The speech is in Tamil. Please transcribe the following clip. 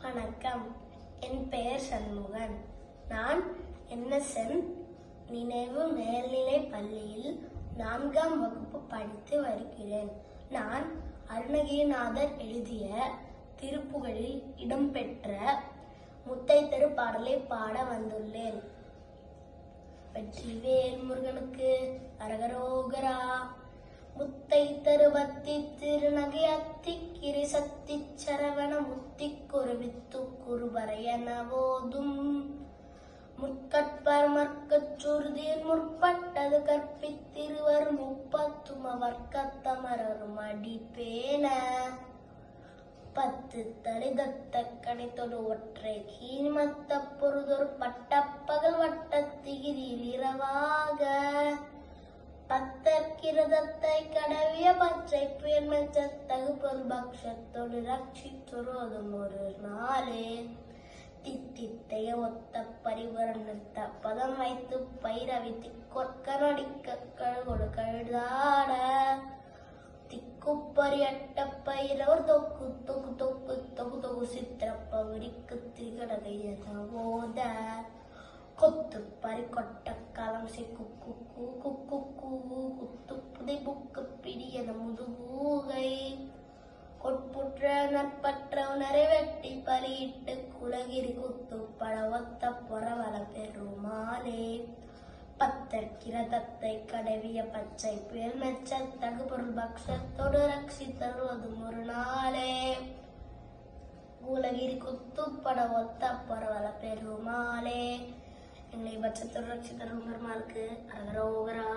வணக்கம். என் பெயர் சண்முகன். நான் NSN நினைவு மேல்நிலைப் பள்ளியில் 4ஆம் வகுப்பு படித்து வருகிறேன். நான் அருணகிரிநாதர் எழுதிய திருப்புகழில் இடம்பெற்ற முத்தைத்தரு பாடலை பாட வந்துள்ளேன். வெற்றிவேல் முருகனுக்கு அரகரோகரா. முத்தைத்தரு பத்தி திருநகை அத்திக்கிரி சத்தி சரவண முத்திக்குரு வித்து குருபரையன போதும் முற்கற்பர் மற்கச் சுருதியின் முற்பட்டது கற்பித்திருவர் முப்பத்தும் அவர் கத்தமரரும் அடிப்பேன 10 தலிதத்த கணித்தொடு ஒற்றை கீழ்மத்த பொருதொரு பட்டப்பகல் வட்டத்திகிரியில் இரவாக பத்தற்கிரதத்தை கடவிய பச்சை பேர்மெச்சத்தகு பொருபக்ஷத்தோடு ரட்சித்துரோதும் ஒரு நாளே தித்தித்தைய ஒத்த பரிவர்ணித்த பதம் வைத்து பைரவித்தி கொற்கனடிக்க கழுகொடு கழுதாட திக்குப்பரியட்ட பைரவர் தொக்கு தொக்கு தொக்கு தொகு தொகு சித்திரப்பகுதிக்கு திகடகையத கொத்து பறி கொட்ட காலம் சிக்கு குக்கு குக்கு குத்து புதை புக்கு பிடியன முதுகூகை கொட்புற்ற நற்பற்ற நிறைவெட்டி பலியிட்டு குலகிரி குத்து படவத்த பொறவள பெருமாளே பத்தற்கிரதத்தை கடவிய பச்சை புயல் மெச்ச தகு பொருள் பக்ஷத்தோடு ரட்சி தருவதும் ஒரு நாளே குலகிரி குத்து படவத்த பொறவள பெருமாளே எங்களை பட்சத்தோடு ரட்சி தரும் பெருமாளுக்கு அரகரோகரா.